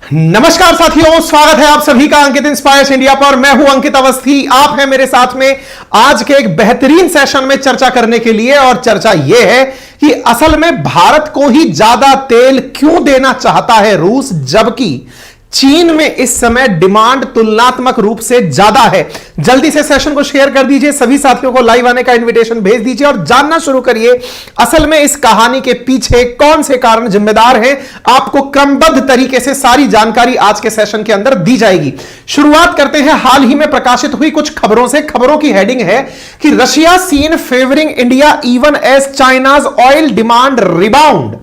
नमस्कार साथियों, स्वागत है आप सभी का अंकित इंस्पायर्स इंडिया पर। मैं हूं अंकित अवस्थी, आप हैं मेरे साथ में आज के एक बेहतरीन सेशन में चर्चा करने के लिए। और चर्चा यह है कि असल में भारत को ही ज्यादा तेल क्यों देना चाहता है रूस, जबकि चीन में इस समय डिमांड तुलनात्मक रूप से ज्यादा है। जल्दी से सेशन को शेयर कर दीजिए, सभी साथियों को लाइव आने का इनविटेशन भेज दीजिए और जानना शुरू करिए असल में इस कहानी के पीछे कौन से कारण जिम्मेदार हैं। आपको क्रमबद्ध तरीके से सारी जानकारी आज के सेशन के अंदर दी जाएगी। शुरुआत करते हैं हाल ही में प्रकाशित हुई कुछ खबरों से। खबरों की हेडिंग है कि Russia seen favouring India even as China's oil demand rebound,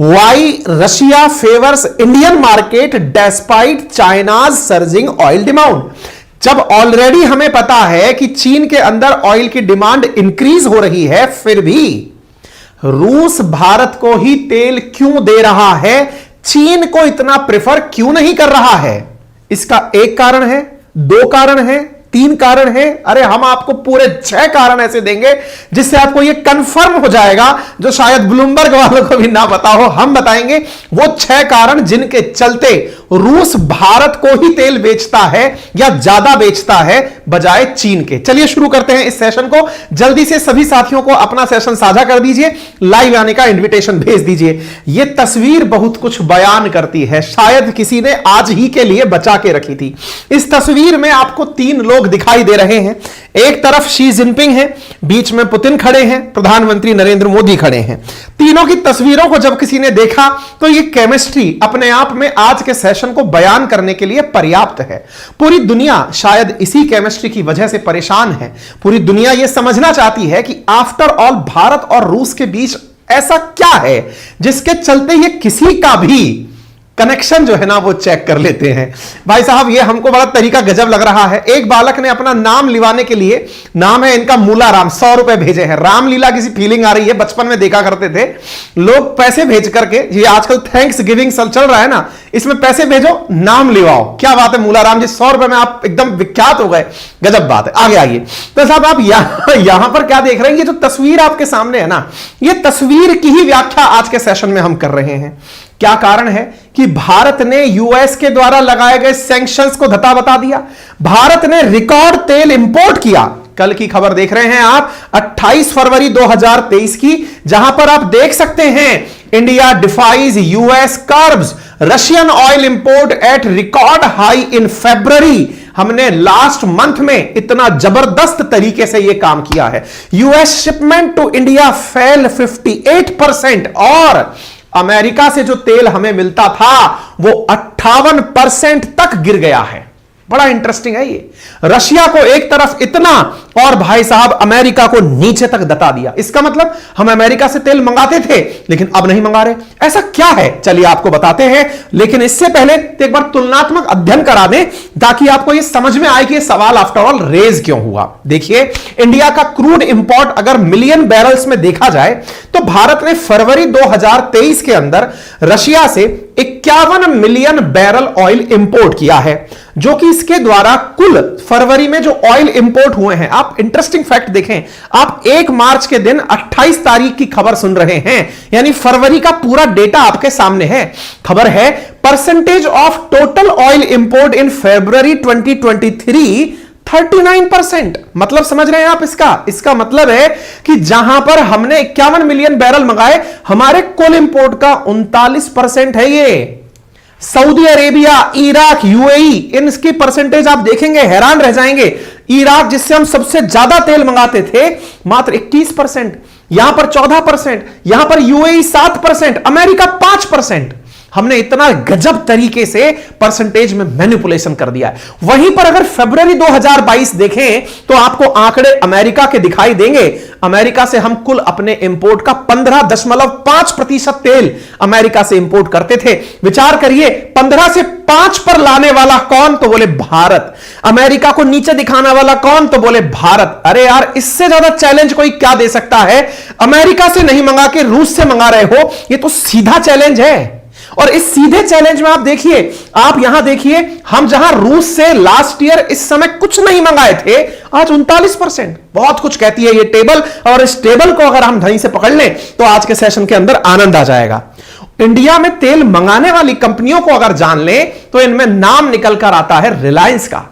why Russia favours Indian market despite China's surging oil demand. जब ऑलरेडी हमें पता है कि चीन के अंदर ऑयल की डिमांड इंक्रीज हो रही है, फिर भी रूस भारत को ही तेल क्यों दे रहा है, चीन को इतना प्रेफर क्यों नहीं कर रहा है? इसका एक कारण है, दो कारण है, तीन कारण है, अरे हम आपको पूरे 6 कारण ऐसे देंगे जिससे आपको यह कंफर्म हो जाएगा, जो शायद ब्लूमबर्ग वालों को भी ना पता हो। हम बताएंगे वो 6 कारण जिनके चलते रूस भारत को ही तेल बेचता है या ज्यादा बेचता है बजाय चीन के। चलिए शुरू करते हैं इस सेशन को। जल्दी से सभी साथियों को अपना सेशन साझा कर दीजिए, लाइव आने का इनविटेशन भेज दीजिए। यह तस्वीर बहुत कुछ बयान करती है, शायद किसी ने आज ही के लिए बचा के रखी थी। इस तस्वीर में आपको 3 लोग दिखाई दे रहे हैं। एक तरफ शी जिनपिंग है, बीच में पुतिन खड़े हैं, प्रधानमंत्री नरेंद्र मोदी खड़े हैं। तीनों की तस्वीरों को जब किसी ने देखा तो यह केमिस्ट्री अपने आप में आज के सेशन को बयान करने के लिए पर्याप्त है। पूरी दुनिया शायद इसी केमिस्ट्री की वजह से परेशान है। पूरी दुनिया यह समझना चाहती है कि आफ्टर ऑल भारत और रूस के बीच ऐसा क्या है जिसके चलते यह किसी का भी कनेक्शन जो है ना वो चेक कर लेते हैं। भाई साहब, ये हमको बड़ा तरीका गजब लग रहा है। एक बालक ने अपना नाम लिवाने के लिए, नाम है इनका मूला राम, 100 रुपए भेजे हैं। रामलीला की सी फीलिंग आ रही है, बचपन में देखा करते थे लोग पैसे भेज करके। ये आजकल थैंक्स गिविंग सब चल रहा है ना, इसमें पैसे भेजो, नाम लिवाओ। क्या बात है मूला राम जी, 100 रुपए में आप एकदम विख्यात हो गए, गजब बात है। आगे आइए। तो साहब आप यहां पर क्या देख रहे हैं, ये जो तस्वीर आपके सामने है ना, ये तस्वीर की ही व्याख्या आज के सेशन में हम कर रहे हैं। क्या कारण है कि भारत ने यूएस के द्वारा लगाए गए सैंक्शंस को धता बता दिया। भारत ने रिकॉर्ड तेल इंपोर्ट किया। कल की खबर देख रहे हैं आप 28 फरवरी 2023 की, जहां पर आप देख सकते हैं India defies US curbs Russian oil import at record high in February. हमने लास्ट मंथ में इतना जबरदस्त तरीके से यह काम किया है। US shipment to India fell 58% और अमेरिका से जो तेल हमें मिलता था वो 58% तक गिर गया है। बड़ा इंटरेस्टिंग है ये। रशिया को एक तरफ इतना और भाई साहब अमेरिका को नीचे तक दता दिया। इसका मतलब हम अमेरिका से तेल मंगाते थे लेकिन अब नहीं मंगा रहे। ऐसा क्या है, चलिए आपको बताते हैं। लेकिन इससे पहले एक बार तुलनात्मक अध्ययन करा दें ताकि आपको यह समझ में आए कि यह सवाल आफ्टर ऑल रेज क्यों हुआ। देखिए, इंडिया का क्रूड इंपोर्ट अगर मिलियन बैरल्स में देखा जाए तो भारत ने फरवरी 2023 के अंदर रशिया से 51 मिलियन बैरल ऑयल इंपोर्ट किया है, जो कि इसके द्वारा कुल फरवरी में जो ऑयल इंपोर्ट हुए हैं। आप इंटरेस्टिंग फैक्ट देखें, आप 1 मार्च के दिन 28 तारीख की खबर सुन रहे हैं, यानी फरवरी का पूरा डेटा आपके सामने है। खबर है percentage of total oil import in February 2023 39%। मतलब समझ रहे हैं आप इसका मतलब है कि जहां पर हमने 51 मिलियन बैरल मंगाए, हमारे कुल इंपोर्ट का 39% है ये। सऊदी अरेबिया, इराक, यूएई, इनकी परसेंटेज आप देखेंगे हैरान रह जाएंगे। इराक जिससे हम सबसे ज्यादा तेल मंगाते थे मात्र 21%, यहां पर 14%, यहां पर यूएई 7%, अमेरिका 5%। हमने इतना गजब तरीके से परसेंटेज में मैनिपुलेशन कर दिया है। वहीं पर अगर फरवरी 2022 देखें तो आपको आंकड़े अमेरिका के दिखाई देंगे। अमेरिका से हम कुल अपने इंपोर्ट का 15.5% तेल अमेरिका से इंपोर्ट करते थे। विचार करिए, 15 से 5 पर लाने वाला कौन, तो बोले भारत। अमेरिका को नीचे दिखाने वाला कौन, तो बोले भारत। अरे यार, इससे ज्यादा चैलेंज कोई क्या दे सकता है? अमेरिका से नहीं मंगा के रूस से मंगा रहे हो, यह तो सीधा चैलेंज है। और इस सीधे चैलेंज में आप देखिए, आप यहां देखिए, हम जहां रूस से लास्ट ईयर इस समय कुछ नहीं मंगाए थे, आज 39%। बहुत कुछ कहती है ये टेबल, और इस टेबल को अगर हम ढंग से पकड़ लें तो आज के सेशन के अंदर आनंद आ जाएगा। इंडिया में तेल मंगाने वाली कंपनियों को अगर जान लें तो इनमें नाम निकल कर आता है रिलायंस का।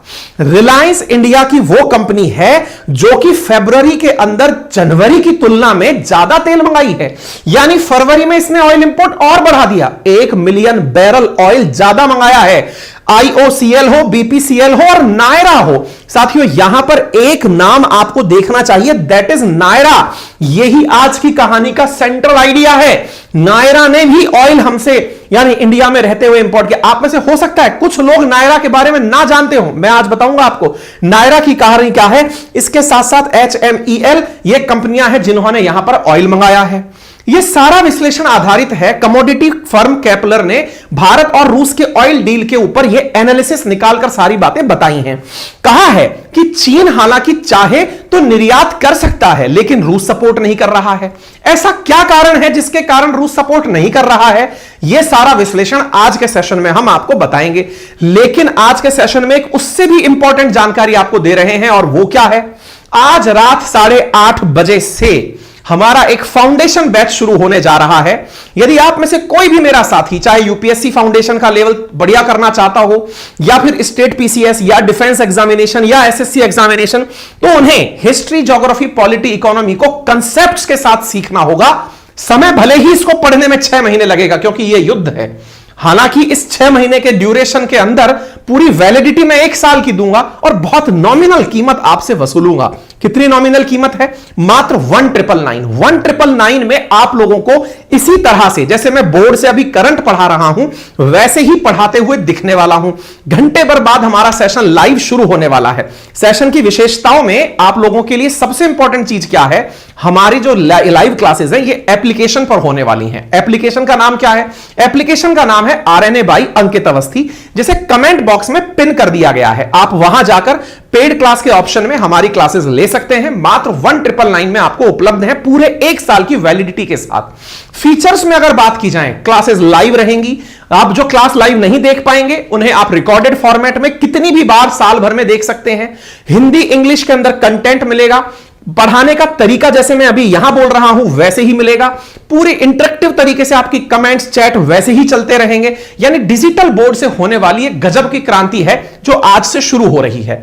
रिलायंस इंडिया की वो कंपनी है जो कि फरवरी के अंदर जनवरी की तुलना में ज्यादा तेल मंगाई है, यानी फरवरी में इसने ऑयल इंपोर्ट और बढ़ा दिया, 1 मिलियन बैरल ऑयल ज्यादा मंगाया है। IOCL हो, BPCL हो और नायरा हो। साथियों यहां पर एक नाम आपको देखना चाहिए, दैट इज नायरा। यही आज की कहानी का सेंट्रल आइडिया है। नायरा ने भी ऑयल हमसे यानी इंडिया में रहते हुए इंपोर्ट किया। आप में से हो सकता है कुछ लोग नायरा के बारे में ना जानते हो, मैं आज बताऊंगा आपको नायरा की कहानी क्या है। इसके साथ साथ HMEL ये कंपनियां हैं जिन्होंने यहां पर ऑयल मंगाया है। यह सारा विश्लेषण आधारित है, कमोडिटी फर्म केपलर ने भारत और रूस के ऑयल डील के ऊपर यह एनालिसिस निकालकर सारी बातें बताई हैं। कहा है कि चीन हालांकि चाहे तो निर्यात कर सकता है लेकिन रूस सपोर्ट नहीं कर रहा है। ऐसा क्या कारण है जिसके कारण रूस सपोर्ट नहीं कर रहा है, यह सारा विश्लेषण आज के सेशन में हम आपको बताएंगे। लेकिन आज के सेशन में एक उससे भी इंपॉर्टेंट जानकारी आपको दे रहे हैं और वो क्या है, आज रात 8:30 बजे से हमारा एक फाउंडेशन बैच शुरू होने जा रहा है। यदि आप में से कोई भी मेरा साथी चाहे यूपीएससी फाउंडेशन का लेवल बढ़िया करना चाहता हो या फिर स्टेट पीसीएस या डिफेंस एग्जामिनेशन या एसएससी एग्जामिनेशन, तो उन्हें हिस्ट्री, ज्योग्राफी, पॉलिटी, इकोनॉमी को कंसेप्ट्स के साथ सीखना होगा। समय भले ही इसको पढ़ने में 6 महीने लगेगा क्योंकि यह युद्ध है, हालांकि इस 6 महीने के ड्यूरेशन के अंदर पूरी वैलिडिटी मैं 1 साल की दूंगा और बहुत नॉमिनल कीमत आपसे वसूलूंगा। कितनी नॉमिनल कीमत है? मात्र 1999। 1999 में आप लोगों को इसी तरह से जैसे मैं बोर्ड से अभी करंट पढ़ा रहा हूं वैसे ही पढ़ाते हुए दिखने वाला हूं। घंटे भर बाद हमारा सेशन लाइव शुरू होने वाला है। सेशन की विशेषताओं में आप लोगों के लिए सबसे इंपॉर्टेंट चीज क्या है, हमारी जो लाइव क्लासेस है ये एप्लीकेशन पर होने वाली हैं। एप्लीकेशन का नाम क्या है? एप्लीकेशन का नाम है RNA बाई अंकित अवस्थी, जिसे कमेंट बॉक्स में पिन कर दिया गया है। आप वहां जाकर पेड क्लास के ऑप्शन में हमारी क्लासेस ले सकते हैं। मात्र 1999 में आपको उपलब्ध है पूरे 1 साल की वैलिडिटी के साथ। फीचर्स में अगर बात की जाए, क्लासेस लाइव रहेंगी। आप जो क्लास लाइव नहीं देख पाएंगे उन्हें आप रिकॉर्डेड फॉर्मेट में कितनी भी बार साल भर में देख सकते हैं। हिंदी, इंग्लिश के अंदर कंटेंट मिलेगा। पढ़ाने का तरीका जैसे मैं अभी यहां बोल रहा हूं वैसे ही मिलेगा। पूरी इंटरेक्टिव तरीके से आपकी कमेंट्स, चैट वैसे ही चलते रहेंगे। यानी डिजिटल बोर्ड से होने वाली एक गजब की क्रांति है जो आज से शुरू हो रही है।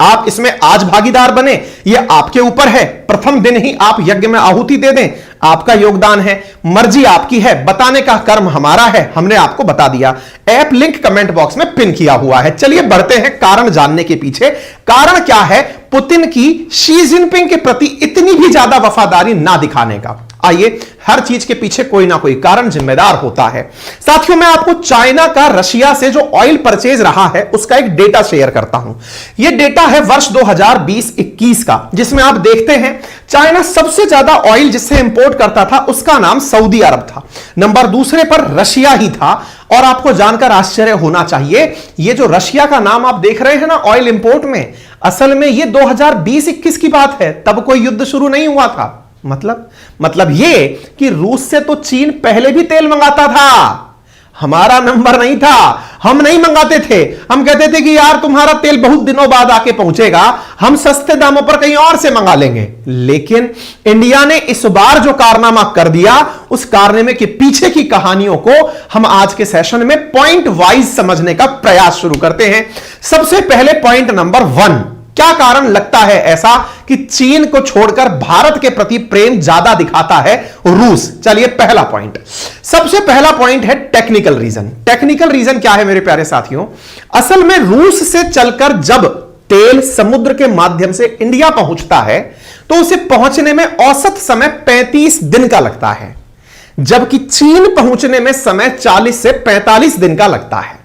आप इसमें आज भागीदार बने, यह आपके ऊपर है। प्रथम दिन ही आप यज्ञ में आहुति दे दें, आपका योगदान है। मर्जी आपकी है, बताने का कर्म हमारा है। हमने आपको बता दिया। ऐप लिंक कमेंट बॉक्स में पिन किया हुआ है। चलिए बढ़ते हैं कारण जानने के पीछे। कारण क्या है पुतिन की शी जिनपिंग के प्रति इतनी भी ज्यादा वफादारी ना दिखाने का? आइए, हर चीज के पीछे कोई ना कोई कारण जिम्मेदार होता है। साथियों, मैं आपको चाइना का रशिया से जो ऑयल परचेज रहा है उसका एक डेटा शेयर करता हूं। यह डेटा है वर्ष 2020-21 का, जिसमें आप देखते हैं चाइना सबसे ज्यादा ऑयल जिससे इंपोर्ट करता था उसका नाम सऊदी अरब था। नंबर दूसरे पर रशिया ही था। और आपको जानकर आश्चर्य होना चाहिए, यह जो रशिया का नाम आप देख रहे हैं ना ऑयल इंपोर्ट में, असल में यह 2020-21 की बात है। तब कोई युद्ध शुरू नहीं हुआ था। मतलब ये कि रूस से तो चीन पहले भी तेल मंगाता था। हमारा नंबर नहीं था, हम नहीं मंगाते थे। हम कहते थे कि यार तुम्हारा तेल बहुत दिनों बाद आके पहुंचेगा, हम सस्ते दामों पर कहीं और से मंगा लेंगे। लेकिन इंडिया ने इस बार जो कारनामा कर दिया, उस कारनामे के पीछे की कहानियों को हम आज के सेशन में पॉइंट वाइज समझने का प्रयास शुरू करते हैं। सबसे पहले पॉइंट नंबर 1, क्या कारण लगता है ऐसा कि चीन को छोड़कर भारत के प्रति प्रेम ज्यादा दिखाता है रूस? चलिए पहला पॉइंट, सबसे पहला पॉइंट है टेक्निकल रीजन। टेक्निकल रीजन क्या है मेरे प्यारे साथियों? असल में रूस से चलकर जब तेल समुद्र के माध्यम से इंडिया पहुंचता है तो उसे पहुंचने में औसत समय 35 दिन का लगता है, जबकि चीन पहुंचने में समय 40 से 45 दिन का लगता है।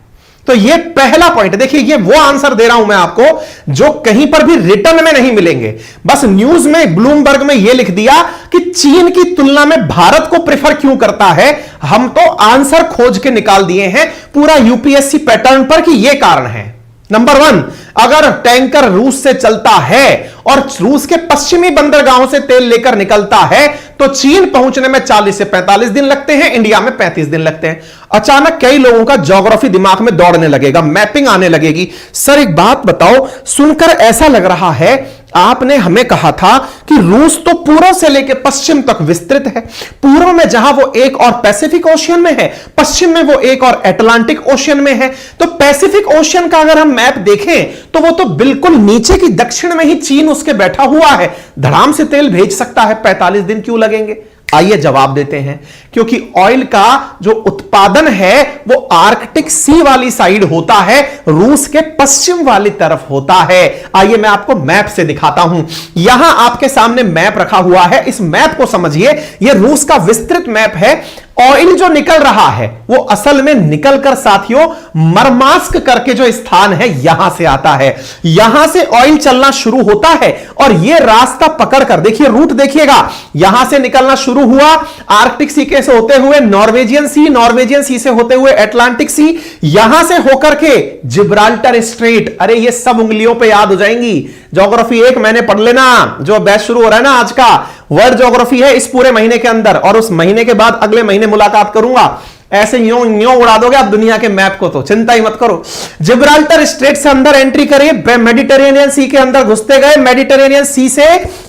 तो ये पहला पॉइंट देखिए, ये वो आंसर दे रहा हूं मैं आपको जो कहीं पर भी रिटर्न में नहीं मिलेंगे। बस न्यूज में, ब्लूमबर्ग में ये लिख दिया कि चीन की तुलना में भारत को प्रेफर क्यों करता है। हम तो आंसर खोज के निकाल दिए हैं पूरा यूपीएससी पैटर्न पर कि ये कारण है। नंबर 1, अगर टैंकर रूस से चलता है और रूस के पश्चिमी बंदरगाहों से तेल लेकर निकलता है तो चीन पहुंचने में 40 से 45 दिन लगते हैं, इंडिया में 35 दिन लगते हैं। अचानक कई लोगों का ज्योग्राफी दिमाग में दौड़ने लगेगा, मैपिंग आने लगेगी। सर एक बात बताओ, सुनकर ऐसा लग रहा है आपने हमें कहा था कि रूस तो पूर्व से लेकर पश्चिम तक विस्तृत है। पूर्व में जहां वो एक और पैसिफिक ओशियन में है, पश्चिम में वो एक और अटलांटिक ओशियन में है। तो पैसिफिक ओशियन का अगर हम मैप देखें तो वो तो बिल्कुल नीचे की दक्षिण में ही चीन उसके बैठा हुआ है, धड़ाम से तेल भेज सकता है। 45 दिन क्यों लगेंगे? आइए जवाब देते हैं। क्योंकि ऑयल का जो उत्पादन है वो आर्कटिक सी वाली साइड होता है, रूस के पश्चिम वाली तरफ होता है। आइए मैं आपको मैप से दिखाता हूं। यहां आपके सामने मैप रखा हुआ है, इस मैप को समझिए। यह रूस का विस्तृत मैप है। ऑयल जो निकल रहा है वो असल में निकलकर साथियों मरमास्क करके जो स्थान है यहां से आता है। यहां से ऑयल चलना शुरू होता है और यह रास्ता पकड़कर देखिए, रूट देखिएगा, यहां से निकलना शुरू हुआ आर्कटिक सी के से होते हुए नॉर्वेजियन सी, नॉर्वेजियन सी से होते हुए अटलांटिक सी, यहां से होकर के जिब्राल्टर स्ट्रेट। अरे ये सब उंगलियों पे याद हो जाएंगी। ज्योग्राफी 1 महीने पढ़ लेना, जो बैच शुरू हो रहा है ना आज का, वर्ल्ड ज्योग्राफी है इस पूरे महीने के अंदर, और उस महीने के बाद अगले महीने मुलाकात करूंगा। ऐसे यूं यूं उड़ा दोगे आप दुनिया के मैप को, तो चिंता ही मत करो। जिब्राल्टर स्ट्रेट से अंदर एंट्री करिए, मेडिटेरेनियन सी के अंदर घुसते गए, मेडिटेरेनियन सी से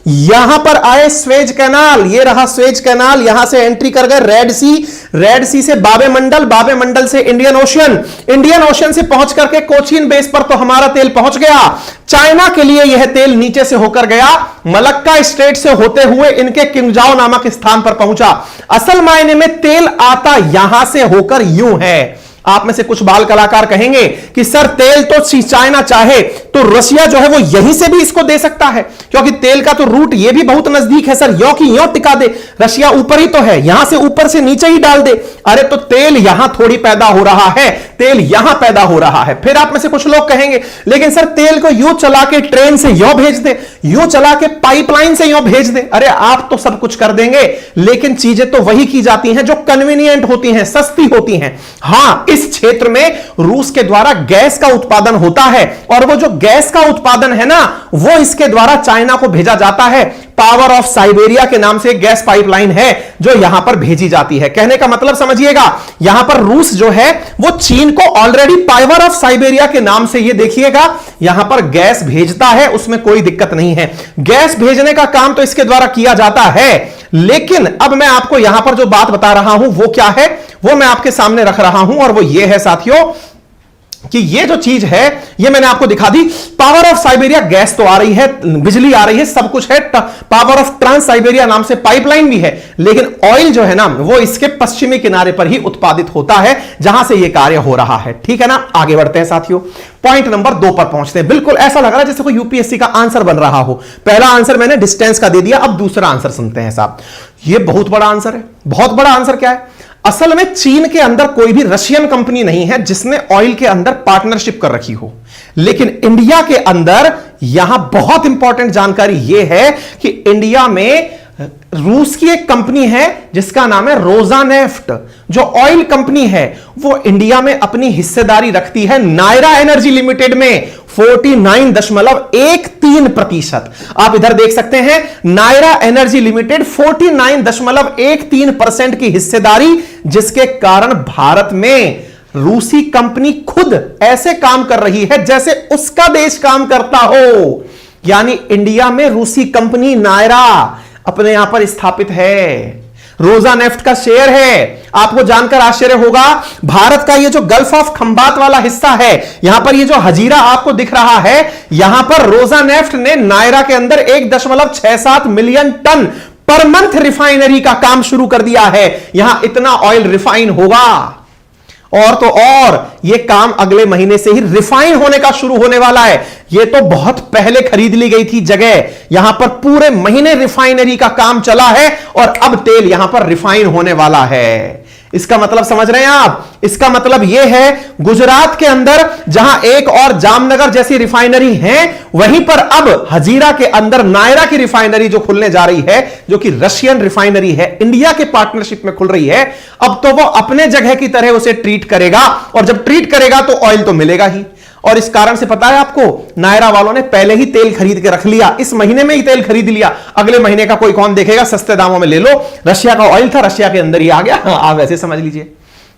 यहां पर आए स्वेज कैनाल, ये रहा स्वेज कैनाल, यहां से एंट्री कर गए रेड सी, रेड सी से बाबे मंडल, बाबे मंडल से इंडियन ओशियन, इंडियन ओशियन से पहुंच करके कोचीन बेस पर तो हमारा तेल पहुंच गया। चाइना के लिए यह तेल नीचे से होकर गया, मलक्का स्ट्रेट से होते हुए इनके किंगजाओ नामक स्थान पर पहुंचा। असल मायने में तेल आता यहां से होकर यूं है। आप में से कुछ बाल कलाकार कहेंगे कि सर तेल तो चाइना चाहे तो रशिया जो है वो यहीं से भी इसको दे सकता है, क्योंकि तेल का तो रूट ये भी बहुत नजदीक है सर, यो की यो टिका दे, रशिया ऊपर ही तो है, यहां से ऊपर से नीचे ही डाल दे। अरे तो तेल यहां थोड़ी पैदा हो रहा है, तेल यहां पैदा हो रहा है। फिर आप में से कुछ लोग कहेंगे लेकिन सर तेल को यूं चला के ट्रेन से यो भेज दे, यूं चला के पाइपलाइन से यो भेज दे। अरे आप तो सब कुछ कर देंगे, लेकिन चीजें तो वही की जाती हैं जो कन्वीनियंट होती हैं, सस्ती होती हैं। हां, इस क्षेत्र में रूस के द्वारा गैस का उत्पादन होता है, और वो जो गैस का उत्पादन है ना वो इसके द्वारा चाइना को भेजा जाता है। पावर ऑफ साइबेरिया के नाम से एक गैस पाइपलाइन है जो यहां पर भेजी जाती है। कहने का मतलब समझिएगा, यहां पर रूस जो है वो चीन को ऑलरेडी पावर ऑफ साइबेरिया के नाम से, ये देखिएगा, यहां पर गैस भेजता है, उसमें कोई दिक्कत नहीं है। गैस भेजने का काम तो इसके द्वारा किया जाता है, लेकिन अब मैं आपको यहां पर जो बात बता रहा हूं वो क्या है, वो मैं आपके सामने रख रहा हूं, और वो ये है साथियों कि ये जो चीज है ये मैंने आपको दिखा दी। पावर ऑफ साइबेरिया, गैस तो आ रही है, बिजली आ रही है, सब कुछ है। पावर ऑफ ट्रांस साइबेरिया नाम से पाइपलाइन भी है, लेकिन ऑयल जो है ना वो इसके पश्चिमी किनारे पर ही उत्पादित होता है जहां से ये कार्य हो रहा है। ठीक है ना, आगे बढ़ते हैं साथियों, पॉइंट नंबर 2 पर पहुंचते हैं। बिल्कुल ऐसा लग रहा है जैसे कोई यूपीएससी का आंसर बन रहा हो। पहला आंसर मैंने डिस्टेंस का दे दिया, अब दूसरा आंसर सुनते हैं साहब। ये बहुत बड़ा आंसर है। बहुत बड़ा आंसर क्या है? असल में चीन के अंदर कोई भी रशियन कंपनी नहीं है जिसने ऑयल के अंदर पार्टनरशिप कर रखी हो, लेकिन इंडिया के अंदर यहां बहुत इंपॉर्टेंट जानकारी यह है कि इंडिया में रूस की एक कंपनी है जिसका नाम है रोजानेफ्ट। जो ऑयल कंपनी है वो इंडिया में अपनी हिस्सेदारी रखती है नायरा एनर्जी लिमिटेड में 49.13%। आप इधर देख सकते हैं, नायरा एनर्जी लिमिटेड 49.13% की हिस्सेदारी, जिसके कारण भारत में रूसी कंपनी खुद ऐसे काम कर रही है जैसे उसका देश काम करता हो। यानी इंडिया में रूसी कंपनी नायरा अपने यहां पर स्थापित है, रोजानेफ्ट का शेयर है। आपको जानकर आश्चर्य होगा, भारत का ये जो गल्फ ऑफ खंबात वाला हिस्सा है, यहां पर ये जो हजीरा आपको दिख रहा है, यहां पर रोजानेफ्ट ने नायरा के अंदर 1.67 million ton per month refinery का काम शुरू कर दिया है। यहां इतना ऑयल रिफाइन होगा, और तो और ये काम अगले महीने से ही रिफाइन होने का शुरू होने वाला है। ये तो बहुत पहले खरीद ली गई थी जगह, यहां पर पूरे महीने रिफाइनरी का काम चला है और अब तेल यहां पर रिफाइन होने वाला है। इसका मतलब समझ रहे हैं आप? इसका मतलब यह है गुजरात के अंदर जहां एक और जामनगर जैसी रिफाइनरी है, वहीं पर अब हजीरा के अंदर नायरा की रिफाइनरी जो खुलने जा रही है, जो कि रशियन रिफाइनरी है, इंडिया के पार्टनरशिप में खुल रही है। अब तो वो अपने जगह की तरह उसे ट्रीट करेगा, और जब ट्रीट करेगा तो ऑयल तो मिलेगा ही। और इस कारण से पता है आपको, नायरा वालों ने पहले ही तेल खरीद के रख लिया, इस महीने में ही तेल खरीद लिया। अगले महीने का कोई कौन देखेगा, सस्ते दामों में ले लो। रशिया का ऑयल था, रशिया के अंदर ही आ गया, आप ऐसे समझ लीजिए।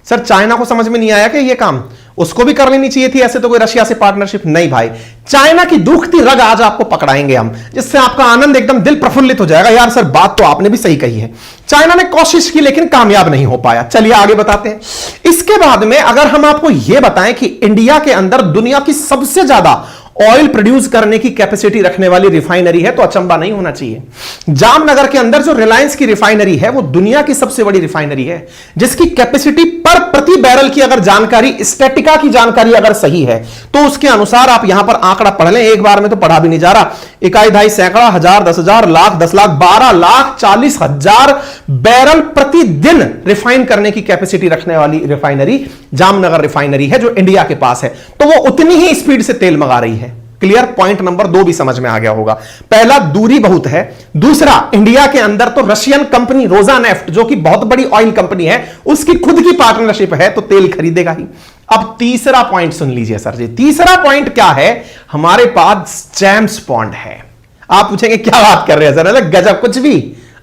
सर चाइना को समझ में नहीं आया कि ये काम उसको भी कर लेनी चाहिए थी, ऐसे तो कोई रशिया से पार्टनरशिप नहीं भाई। चाइना की दुखती रग आज आपको पकड़ाएंगे हम, जिससे आपका आनंद एकदम दिल प्रफुल्लित हो जाएगा। यार सर बात तो आपने भी सही कही है, चाइना ने कोशिश की लेकिन कामयाब नहीं हो पाया। चलिए आगे बताते हैं। इसके बाद में अगर हम आपको यह बताएं कि इंडिया के अंदर दुनिया की सबसे ज्यादा ऑयल प्रोड्यूस करने की कैपेसिटी रखने वाली रिफाइनरी है, तो अचंबा नहीं होना चाहिए। जामनगर के अंदर जो रिलायंस की रिफाइनरी है वो दुनिया की सबसे बड़ी रिफाइनरी है, जिसकी कैपेसिटी पर प्रति बैरल की अगर जानकारी, स्टैटिका की जानकारी अगर सही है तो उसके अनुसार आप यहां पर आंकड़ा पढ़ लें, एक बार में तो पढ़ा भी नहीं जा रहा। इकाई, ढाई, सैकड़ा, हजार, 10,000, लाख, 10 लाख, 12 लाख 40,000 बैरल प्रतिदिन रिफाइन करने की कैपेसिटी रखने वाली रिफाइनरी जामनगर रिफाइनरी है, जो इंडिया के पास है। तो वो उतनी ही स्पीड से तेल मंगा रही है। क्लियर? पॉइंट नंबर 2 भी समझ में आ गया होगा। पहला, दूरी बहुत है। दूसरा, इंडिया के अंदर तो रशियन कंपनी रोजानेफ्ट, जो कि बहुत बड़ी ऑयल कंपनी है, उसकी खुद की पार्टनरशिप है, तो तेल खरीदेगा ही। अब तीसरा पॉइंट सुन लीजिए सर जी। तीसरा पॉइंट क्या है? हमारे पास जेम्स बॉन्ड है। आप पूछेंगे क्या बात कर रहे हैं सर, गजब कुछ भी।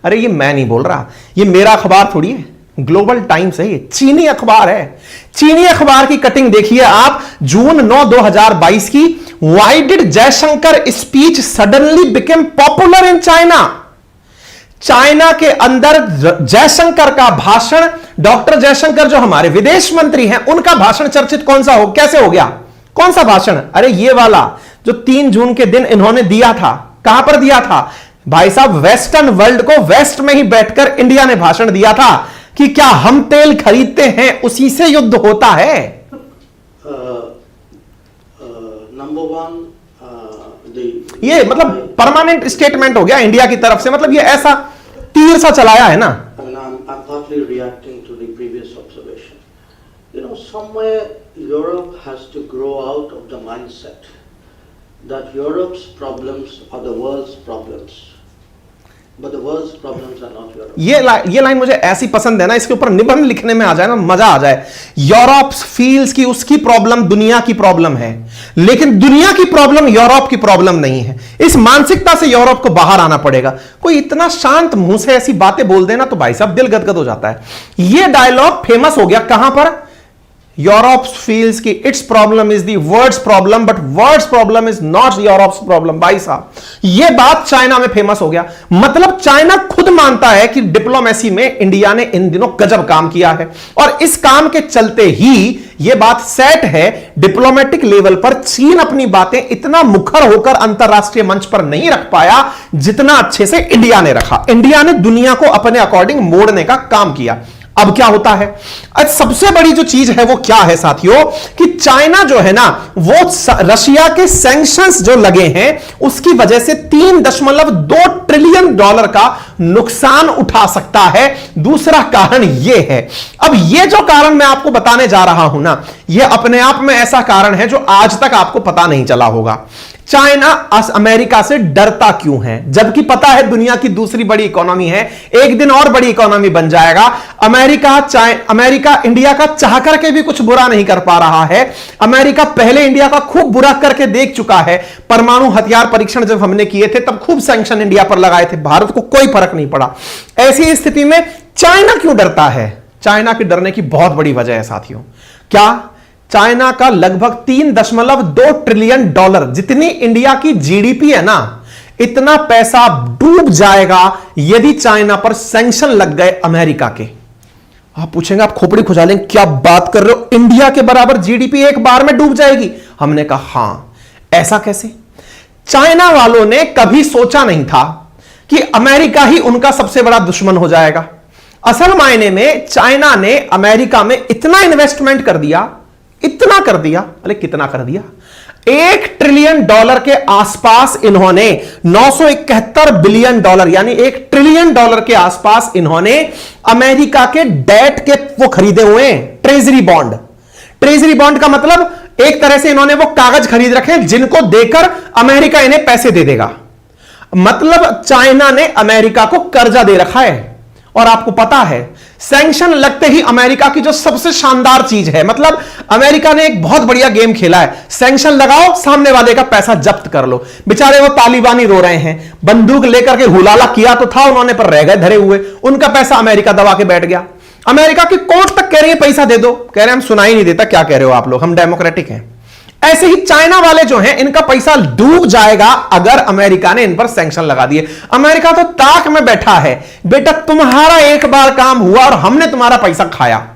अरे ये मैं नहीं बोल रहा, ये मेरा अखबार थोड़ी है, ग्लोबल टाइम्स है, ये चीनी अखबार है। चीनी अखबार की कटिंग देखिए आप, जून 9, 2022 की। Why did Jaishankar speech suddenly became popular in China? China के अंदर जयशंकर का भाषण, डॉक्टर जयशंकर जो हमारे विदेश मंत्री हैं, उनका भाषण चर्चित कौन सा हो, कैसे हो गया? कौन सा भाषण? अरे ये वाला जो 3 जून के दिन इन्होंने दिया था। कहां पर दिया था भाई साहब? वेस्टर्न वर्ल्ड को, वेस्ट में ही बैठकर इंडिया ने भाषण दिया था कि क्या हम तेल खरीदते हैं उसी से युद्ध होता है। नंबर 1 ये मतलब परमानेंट स्टेटमेंट हो गया इंडिया की तरफ से, मतलब ये ऐसा तीर सा चलाया है ना। I'm partly reacting to the previous observation. You know, somewhere Europe has to grow out of the mindset that Europe's problems are the world's problems. But the world's problems are not Europe. ये line मुझे ऐसी पसंद है ना, इसके ऊपर निबंध लिखने में आ जाए ना, मजा आ जाए। यूरोप फील्स की उसकी प्रॉब्लम दुनिया की प्रॉब्लम है, लेकिन दुनिया की प्रॉब्लम यूरोप की प्रॉब्लम नहीं है। इस मानसिकता से यूरोप को बाहर आना पड़ेगा। कोई इतना शांत मुंह से ऐसी बातें बोल देना तो भाई साहब दिल गदगद हो जाता है। यह डायलॉग फेमस हो गया कहां पर? यूरोप फील्स की its problem is the world's problem, but world's problem is not Europe's problem. भाई साहब यह बात चाइना में फेमस हो गया। मतलब चाइना खुद मानता है कि डिप्लोमेसी में इंडिया ने इन दिनों गजब काम किया है, और इस काम के चलते ही यह बात सेट है। डिप्लोमेटिक लेवल पर चीन अपनी बातें इतना मुखर होकर अंतरराष्ट्रीय मंच पर नहीं रख पाया जितना अच्छे से इंडिया ने रखा। इंडिया ने दुनिया को अपने अकॉर्डिंग मोड़ने का काम किया। अब क्या होता है? आज सबसे बड़ी जो चीज है वो क्या है साथियों, कि चाइना जो है ना, वो रशिया के सैंक्शंस जो लगे हैं उसकी वजह से $3.2 ट्रिलियन का नुकसान उठा सकता है। दूसरा कारण ये है, अब ये जो कारण मैं आपको बताने जा रहा हूं ना, ये अपने आप में ऐसा कारण है जो आज तक आपको पता नहीं चला होगा। चाइना अमेरिका से डरता क्यों है, जबकि पता है दुनिया की दूसरी बड़ी इकोनॉमी है, एक दिन और बड़ी इकोनॉमी बन जाएगा। अमेरिका इंडिया का चाह करके भी कुछ बुरा नहीं कर पा रहा है। अमेरिका पहले इंडिया का खूब बुरा करके देख चुका है। परमाणु हथियार परीक्षण जब हमने किए थे तब खूब सैंक्शन इंडिया पर लगाए थे, भारत को कोई फर्क नहीं पड़ा। ऐसी स्थिति में चाइना क्यों डरता है? चाइना के डरने की बहुत बड़ी वजह है साथियों। क्या? चाइना का लगभग $3.2 ट्रिलियन, जितनी इंडिया की जीडीपी है ना, इतना पैसा डूब जाएगा यदि चाइना पर सैंक्शन लग गए अमेरिका के। आप पूछेंगे, आप खोपड़ी खुजा लेंगे, क्या बात कर रहे हो, इंडिया के बराबर जीडीपी एक बार में डूब जाएगी? हमने कहा हां। ऐसा कैसे? चाइना वालों ने कभी सोचा नहीं था कि अमेरिका ही उनका सबसे बड़ा दुश्मन हो जाएगा। असल मायने में चाइना ने अमेरिका में इतना इन्वेस्टमेंट कर दिया, इतना कर दिया, अरे कितना कर दिया, $1 ट्रिलियन के आसपास इन्होंने, $971 बिलियन यानी $1 ट्रिलियन के आसपास इन्होंने अमेरिका के डेट के वो खरीदे हुए हैं, ट्रेजरी बॉन्ड। ट्रेजरी बॉन्ड का मतलब एक तरह से इन्होंने वो कागज खरीद रखे हैं जिनको देकर अमेरिका इन्हें पैसे दे देगा। मतलब चाइना ने अमेरिका को कर्जा दे रखा है। और आपको पता है सैंक्शन लगते ही अमेरिका की जो सबसे शानदार चीज है, मतलब अमेरिका ने एक बहुत बढ़िया गेम खेला है, सैंक्शन लगाओ, सामने वाले का पैसा जब्त कर लो। बेचारे वो तालिबानी रो रहे हैं, बंदूक लेकर के हुलाला किया तो था उन्होंने, पर रह गए धरे हुए, उनका पैसा अमेरिका दबा के बैठ गया। अमेरिका की कोर्ट तक कह रही है पैसा दे दो, कह रहे हैं हम सुनाई नहीं देता क्या कह रहे हो आप लोग, हम डेमोक्रेटिक हैं। ऐसे ही चाइना वाले जो हैं इनका पैसा डूब जाएगा अगर अमेरिका ने इन पर सैंक्शन लगा दिए। अमेरिका तो ताक में बैठा है, बेटा तुम्हारा एक बार काम हुआ और हमने तुम्हारा पैसा खाया।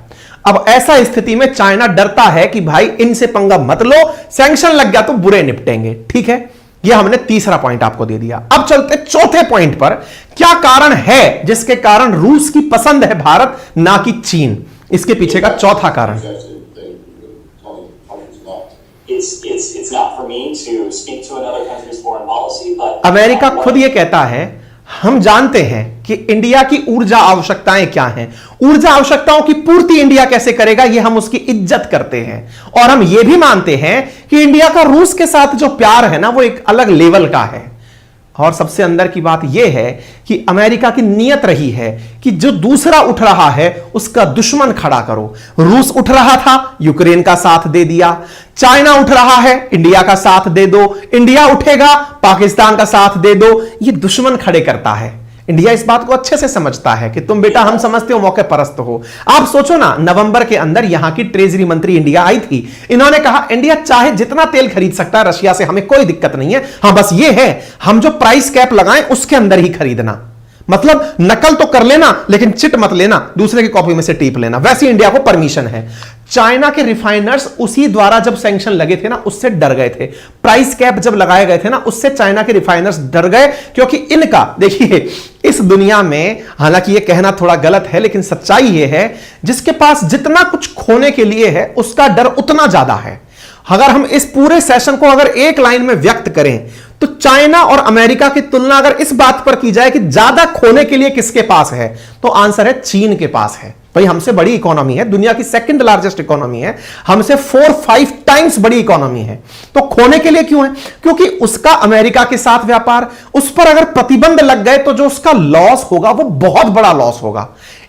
अब ऐसा स्थिति में चाइना डरता है कि भाई इनसे पंगा मत लो, सैंक्शन लग गया तो बुरे निपटेंगे। ठीक है, यह हमने तीसरा पॉइंट आपको दे दिया। अब चलते चौथे पॉइंट पर, क्या कारण है जिसके कारण रूस की पसंद है भारत ना कि चीन? इसके पीछे का चौथा कारण, It's not for me to speak to another country's foreign policy, but America खुद यह कहता है हम जानते हैं कि इंडिया की ऊर्जा आवश्यकताएं क्या हैं, ऊर्जा आवश्यकताओं की पूर्ति इंडिया कैसे करेगा, यह हम उसकी इज्जत करते हैं। और हम यह भी मानते हैं कि इंडिया का रूस के साथ जो प्यार है ना वो एक अलग लेवल का है। और सबसे अंदर की बात यह है कि अमेरिका की नीयत रही है कि जो दूसरा उठ रहा है उसका दुश्मन खड़ा करो। रूस उठ रहा था, यूक्रेन का साथ दे दिया। चाइना उठ रहा है, इंडिया का साथ दे दो। इंडिया उठेगा, पाकिस्तान का साथ दे दो। यह दुश्मन खड़े करता है। इंडिया इस बात को अच्छे से समझता है कि तुम बेटा हम समझते हो मौके परस्त हो। आप सोचो ना, नवंबर के अंदर यहां की ट्रेजरी मंत्री इंडिया आई थी, इन्होंने कहा इंडिया चाहे जितना तेल खरीद सकता है रशिया से, हमें कोई दिक्कत नहीं है, हां बस ये है हम जो प्राइस कैप लगाएं उसके अंदर ही खरीदना। मतलब नकल तो कर लेना लेकिन चिट मत लेना, दूसरे की कॉपी में से टीप लेना, वैसी इंडिया को परमिशन है। चाइना के रिफाइनर्स उसी द्वारा जब सैंक्शन लगे थे ना उससे डर गए थे, प्राइस कैप जब लगाए गए थे ना उससे चाइना के रिफाइनर्स डर गए, क्योंकि इनका देखिए इस दुनिया में, हालांकि यह कहना थोड़ा गलत है लेकिन सच्चाई यह है, जिसके पास जितना कुछ खोने के लिए है उसका डर उतना ज्यादा है। अगर हम इस पूरे सेशन को अगर एक लाइन में व्यक्त करें तो चाइना और अमेरिका की तुलना अगर इस बात पर की जाए कि ज्यादा खोने के लिए किसके पास है, तो आंसर है चीन के पास है। भाई हमसे बड़ी इकोनॉमी है, दुनिया की सेकंड लार्जेस्ट इकोनॉमी है, हमसे 4-5 टाइम्स बड़ी इकोनॉमी है, तो खोने के लिए क्यों है? क्योंकि उसका अमेरिका के साथ व्यापार, उस पर अगर प्रतिबंध लग गए तो जो उसका लॉस होगा वो बहुत बड़ा लॉस होगा।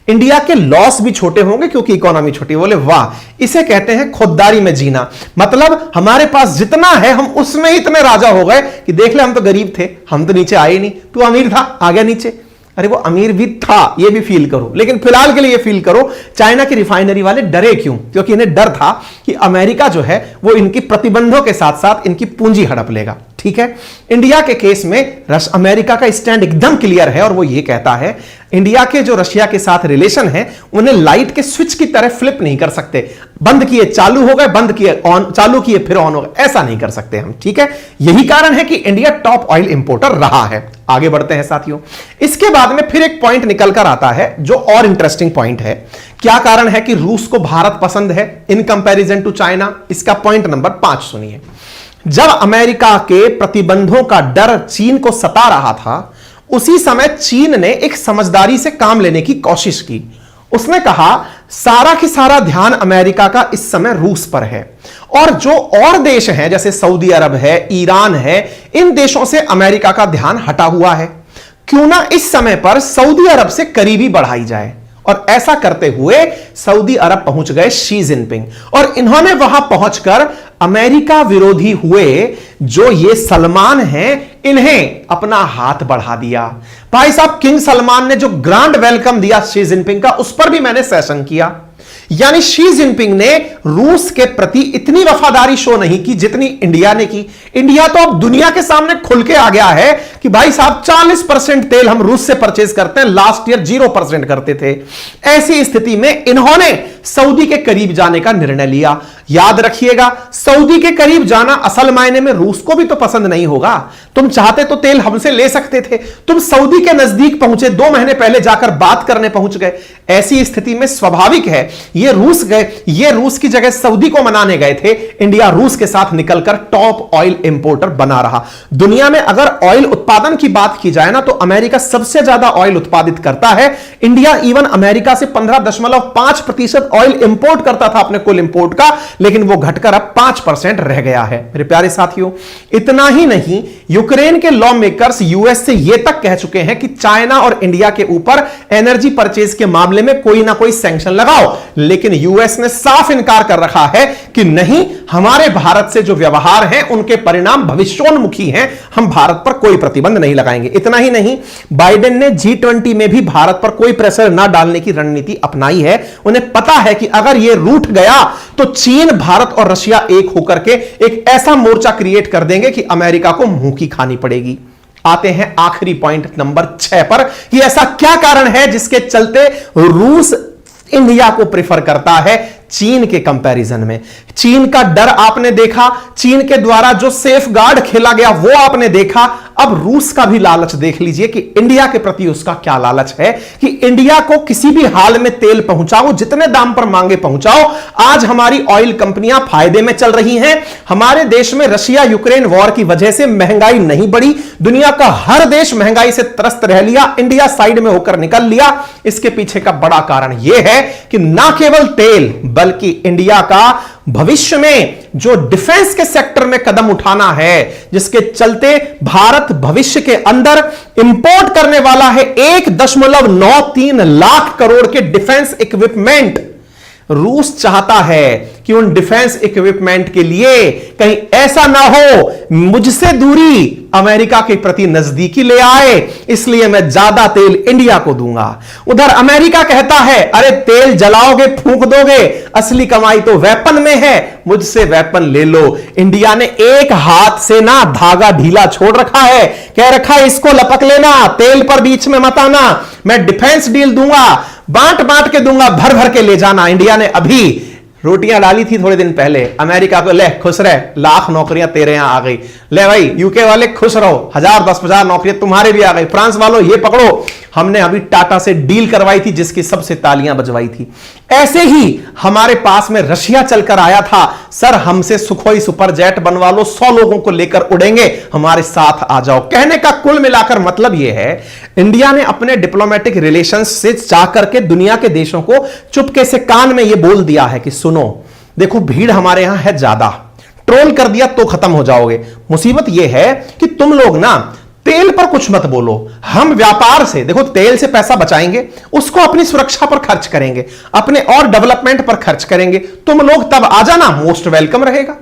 इंडिया के लॉस भी छोटे होंगे क्योंकि इकोनॉमी छोटी। बोले वाह, इसे कहते हैं खुददारी में जीना। मतलब हमारे पास जितना है हम उसमें ही इतने राजा हो गए कि देख ले हम तो गरीब थे, हम तो नीचे आए नहीं, तू अमीर था आ गया नीचे। अरे वो अमीर भी था, ये भी फील करो, लेकिन फिलहाल के लिए ये फील करो चाइना की रिफाइनरी वाले डरे क्यों? क्योंकि इन्हें डर था कि अमेरिका जो है वो इनकी प्रतिबंधों के साथ साथ इनकी पूंजी हड़प लेगा। ठीक है, इंडिया के केस में अमेरिका का स्टैंड एकदम क्लियर है और वो ये कहता है इंडिया के जो रशिया के साथ रिलेशन है उन्हें लाइट के स्विच की तरह फ्लिप नहीं कर सकते, बंद किए चालू हो गए, बंद किए ऑन, चालू किए फिर ऑन हो गए, ऐसा नहीं कर सकते हम। ठीक है, यही कारण है कि इंडिया टॉप ऑयल इंपोर्टर रहा है। आगे बढ़ते हैं साथियों, इसके बाद में फिर एक पॉइंट निकल कर आता है जो और इंटरेस्टिंग पॉइंट है। क्या कारण है कि रूस को भारत पसंद है इन कंपैरिजन टू चाइना? इसका पॉइंट नंबर 5 सुनिए। जब अमेरिका के प्रतिबंधों का डर चीन को सता रहा था, उसी समय चीन ने एक समझदारी से काम लेने की कोशिश की। उसने कहा सारा की सारा ध्यान अमेरिका का इस समय रूस पर है, और जो और देश हैं जैसे सऊदी अरब है, ईरान है, इन देशों से अमेरिका का ध्यान हटा हुआ है। क्यों ना इस समय पर सऊदी अरब से करीबी बढ़ाई जाए। और ऐसा करते हुए सऊदी अरब पहुंच गए शी जिनपिंग, और इन्होंने वहां पहुंचकर अमेरिका विरोधी हुए जो ये सलमान हैं इन्हें अपना हाथ बढ़ा दिया। भाई साहब, किंग सलमान ने जो ग्रांड वेलकम दिया शी जिनपिंग का, उस पर भी मैंने सेशन किया। यानी शी जिनपिंग ने रूस के प्रति इतनी वफादारी शो नहीं की जितनी इंडिया ने की। इंडिया तो अब दुनिया के सामने खुल के आ गया है कि भाई साहब 40% तेल हम रूस से परचेज करते हैं, लास्ट ईयर 0% करते थे। ऐसी स्थिति में इन्होंने सऊदी के करीब जाने का निर्णय लिया। याद रखिएगा, सऊदी के करीब जाना असल मायने में रूस को भी तो पसंद नहीं होगा। तुम चाहते तो तेल हमसे ले सकते थे, तुम सऊदी के नजदीक पहुंचे, 2 महीने पहले जाकर बात करने पहुंच गए। ऐसी स्थिति में स्वाभाविक है ये रूस गए, ये रूस की जगह सऊदी को मनाने गए थे। इंडिया रूस के साथ निकलकर टॉप ऑयल इंपोर्टर बना रहा। दुनिया में अगर ऑयल उत्पादन की बात की जाए ना तो अमेरिका सबसे ज्यादा ऑयल उत्पादित करता है। इंडिया इवन अमेरिका से 15.5% ऑयल इंपोर्ट करता था अपने कुल इंपोर्ट का, लेकिन वो घटकर अब 5% रह गया है। मेरे प्यारे साथियों, इतना ही नहीं, यूक्रेन के लॉ मेकर्स यूएस से यह तक कह चुके हैं कि चाइना और इंडिया के ऊपर एनर्जी परचेज के मामले में कोई ना कोई सैंक्शन लगाओ, लेकिन यूएस ने साफ इनकार स्वीकार कर रखा है कि नहीं, हमारे भारत से जो व्यवहार हैं उनके परिणाम भविष्योन्मुखी हैं, हम भारत पर कोई प्रतिबंध नहीं लगाएंगे। इतना ही नहीं, बाइडेन ने G20 में भी भारत पर कोई प्रेशर ना डालने की रणनीति अपनाई है। उन्हें पता है कि अगर यह रूठ गया तो चीन, भारत और रशिया एक होकर के एक ऐसा मोर्चा क्रिएट कर देंगे कि अमेरिका को मुंह की खानी पड़ेगी। आते हैं आखिरी पॉइंट नंबर 6 पर कि ऐसा क्या कारण है जिसके चलते रूस इंडिया को प्रेफर करता है चीन के कंपैरिजन में। चीन का डर आपने देखा, चीन के द्वारा जो सेफ गार्ड खेला गया वो आपने देखा। अब रूस का भी लालच देख लीजिए कि इंडिया के प्रति उसका क्या लालच है कि इंडिया को किसी भी हाल में तेल पहुंचाओ, जितने दाम पर मांगे पहुंचाओ। आज हमारी ऑयल कंपनियां फायदे में चल रही हैं। हमारे देश में रशिया यूक्रेन वॉर की वजह से महंगाई नहीं बढ़ी, दुनिया का हर देश महंगाई से त्रस्त रह लिया, इंडिया साइड में होकर निकल लिया। इसके पीछे का बड़ा कारण यह है कि ना केवल तेल बल्कि इंडिया का भविष्य में जो डिफेंस के सेक्टर में कदम उठाना है, जिसके चलते भारत भविष्य के अंदर इंपोर्ट करने वाला है 1.93 लाख करोड़ के डिफेंस इक्विपमेंट। रूस चाहता है कि उन डिफेंस इक्विपमेंट के लिए कहीं ऐसा ना हो मुझसे दूरी अमेरिका के प्रति नजदीकी ले आए, इसलिए मैं ज्यादा तेल इंडिया को दूंगा। उधर अमेरिका कहता है अरे तेल जलाओगे, फूंक दोगे, असली कमाई तो वेपन में है, मुझसे वेपन ले लो। इंडिया ने एक हाथ से ना धागा ढीला छोड़ रखा है, कह रखा है इसको लपक लेना, तेल पर बीच में मत आना, मैं डिफेंस डील दूंगा, बांट बांट के दूंगा, भर भर के ले जाना। इंडिया ने अभी रोटियां डाली थी थोड़े दिन पहले अमेरिका को, ले खुश रह, लाख नौकरियां तेरे यहां आ गई, ले भाई यूके वाले खुश रहो, 1000-10,000 नौकरियां तुम्हारे भी आ गई, फ्रांस वालों ये पकड़ो, हमने अभी टाटा से डील करवाई थी जिसकी सबसे तालियां बजवाई थी। ऐसे ही हमारे पास में रशिया चलकर आया था, सर हमसे सुखोई सुपर जेट बनवा लो, 100 लोगों को लेकर उड़ेंगे, हमारे साथ आ जाओ। कहने का कुल मिलाकर मतलब यह है इंडिया ने अपने डिप्लोमेटिक रिलेशंस से जाकर के दुनिया के देशों को चुपके से कान में यह बोल दिया है कि सुनो देखो भीड़ हमारे यहां है ज्यादा, ट्रोल कर दिया तो खत्म हो जाओगे। मुसीबत यह है कि तुम लोग ना तेल पर कुछ मत बोलो, हम व्यापार से देखो तेल से पैसा बचाएंगे, उसको अपनी सुरक्षा पर खर्च करेंगे, अपने और डेवलपमेंट पर खर्च करेंगे, तुम लोग तब आ जाना, मोस्ट वेलकम रहेगा।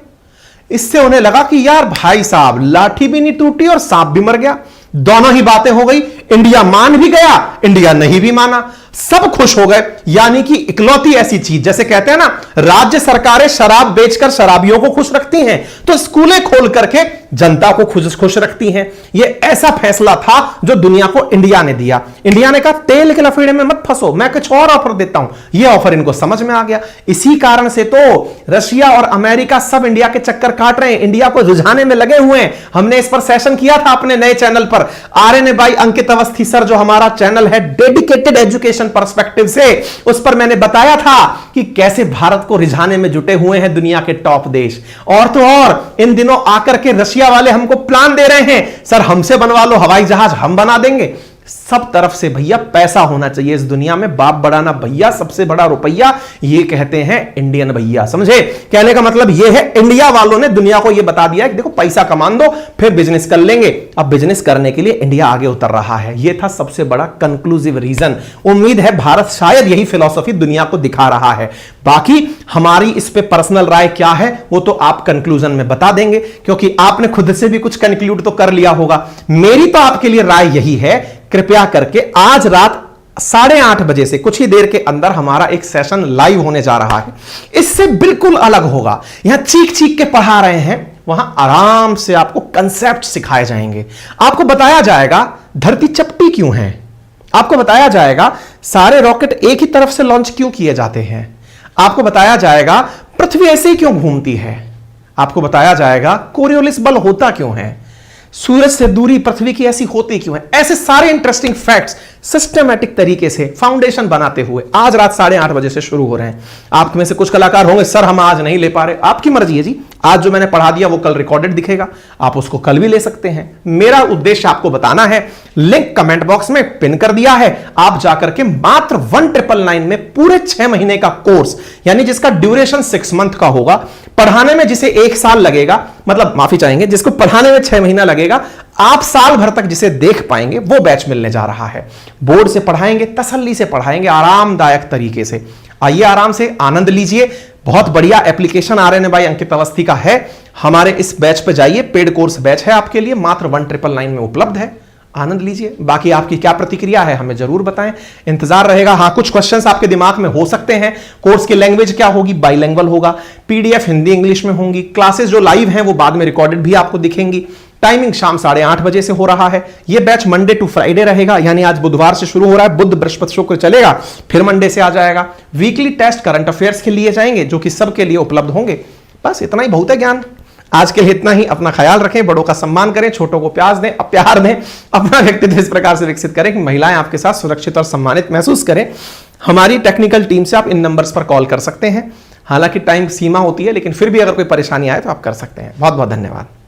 इससे उन्हें लगा कि यार भाई साहब लाठी भी नहीं टूटी और सांप भी मर गया, दोनों ही बातें हो गई। इंडिया मान भी गया, इंडिया नहीं भी माना, सब खुश हो गए। यानी कि इकलौती ऐसी चीज, जैसे कहते हैं ना राज्य सरकारें शराब बेचकर शराबियों को खुश रखती हैं, तो स्कूलें खोल करके जनता को खुश रखती हैं। यह ऐसा फैसला था जो दुनिया को इंडिया ने दिया। इंडिया ने कहा तेल के लफड़े में मत फंसो, मैं कुछ और ऑफर देता हूं। यह ऑफर इनको समझ में आ गया। इसी कारण से तो रशिया और अमेरिका सब इंडिया के चक्कर काट रहे हैं, इंडिया को रुझाने में लगे हुए हैं। हमने इस पर सेशन किया था अपने नए चैनल पर, RNA by Ankit Awasthi sir जो हमारा चैनल है डेडिकेटेड एजुकेशन पर्सपेक्टिव से, उस पर मैंने बताया था कि कैसे भारत को रिझाने में जुटे हुए हैं दुनिया के टॉप देश। और तो और इन दिनों आकर के रशिया वाले हमको प्लान दे रहे हैं, सर हमसे बनवा लो हवाई जहाज, हम बना देंगे। सब तरफ से भैया पैसा होना चाहिए इस दुनिया में, बाप बड़ा ना भैया, सबसे बड़ा रुपया ये कहते हैं इंडियन भैया, समझे? कहने का मतलब ये है इंडिया वालों ने दुनिया को ये बता दिया है कि देखो पैसा कमान दो फिर बिजनेस कर लेंगे। अब बिजनेस करने के लिए इंडिया आगे उतर रहा है, ये था सबसे बड़ा कंक्लूसिव रीजन। उम्मीद है भारत शायद यही फिलॉसफी दुनिया को दिखा रहा है। बाकी हमारी इस पे पर्सनल राय क्या है वो तो आप कंक्लूजन में बता देंगे, क्योंकि आपने खुद से भी कुछ कंक्लूड तो कर लिया होगा। मेरी तो आपके लिए राय यही है, कृपया करके आज रात 8:30 बजे से कुछ ही देर के अंदर हमारा एक सेशन लाइव होने जा रहा है। इससे बिल्कुल अलग होगा, यहां चीख चीख के पढ़ा रहे हैं, वहां आराम से आपको कंसेप्ट सिखाए जाएंगे। आपको बताया जाएगा धरती चपटी क्यों है, आपको बताया जाएगा सारे रॉकेट एक ही तरफ से लॉन्च क्यों किए जाते हैं, आपको बताया जाएगा पृथ्वी ऐसे ही क्यों घूमती है, आपको बताया जाएगा कोरियोलिस बल होता क्यों है, सूरज से दूरी पृथ्वी की ऐसी होती क्यों है। ऐसे सारे इंटरेस्टिंग फैक्ट्स सिस्टमैटिक तरीके से फाउंडेशन बनाते हुए आज रात 8:30 बजे से शुरू हो रहे हैं। आप में से कुछ कलाकार होंगे सर हम आज नहीं ले पा रहे, आपकी मर्जी है जी, आज जो मैंने पढ़ा दिया वो कल रिकॉर्डेड दिखेगा, आप उसको कल भी ले सकते हैं। मेरा उद्देश्य आपको बताना है, लिंक कमेंट बॉक्स में पिन कर दिया है, आप जाकर के मात्र 1999 में पूरे 6 महीने का कोर्स, यानी जिसका ड्यूरेशन 6 मंथ का होगा, पढ़ाने में जिसे 1 साल लगेगा, मतलब माफी चाहेंगे जिसको पढ़ाने में 6 महीना लगेगा, आप साल भर तक जिसे देख पाएंगे वो बैच मिलने जा रहा है। बोर्ड से पढ़ाएंगे, तसल्ली से पढ़ाएंगे, आरामदायक तरीके से। आइए आराम से आनंद लीजिए, बहुत बढ़िया एप्लीकेशन आर्यन बाई अंकित अवस्थी का है। हमारे इस बैच पे जाइए, पेड कोर्स बैच है आपके लिए, मात्र 1999 में उपलब्ध है, आनंद लीजिए। बाकी आपकी क्या प्रतिक्रिया है हमें जरूर बताएं, इंतजार रहेगा। हाँ, कुछ क्वेश्चंस आपके दिमाग में हो सकते हैं। कोर्स की लैंग्वेज क्या होगी? बाइलैंग्वेज होगा। पीडीएफ हिंदी इंग्लिश में होंगी। क्लासेस जो लाइव हैं वो बाद में रिकॉर्डेड भी आपको दिखेंगी। टाइमिंग शाम 8:30 बजे से हो रहा है। यह बैच मंडे टू फ्राइडे रहेगा, यानी आज बुधवार से शुरू हो रहा है, बुध बृहस्पति शुक्र चलेगा, फिर मंडे से आ जाएगा। वीकली टेस्ट करंट अफेयर्स के लिए जाएंगे जो कि सबके लिए उपलब्ध होंगे। बस इतना ही बहुत है ज्ञान। आज के लिए इतना ही। अपना ख्याल रखें, बड़ों का सम्मान करें, छोटों को प्यार दें, अपना व्यक्तित्व इस प्रकार से विकसित करें कि महिलाएं आपके साथ सुरक्षित और सम्मानित महसूस करें। हमारी टेक्निकल टीम से आप इन नंबर्स पर कॉल कर सकते हैं। हालांकि टाइम सीमा होती है, लेकिन फिर भी अगर कोई परेशानी आए तो आप कर सकते हैं। बहुत बहुत धन्यवाद।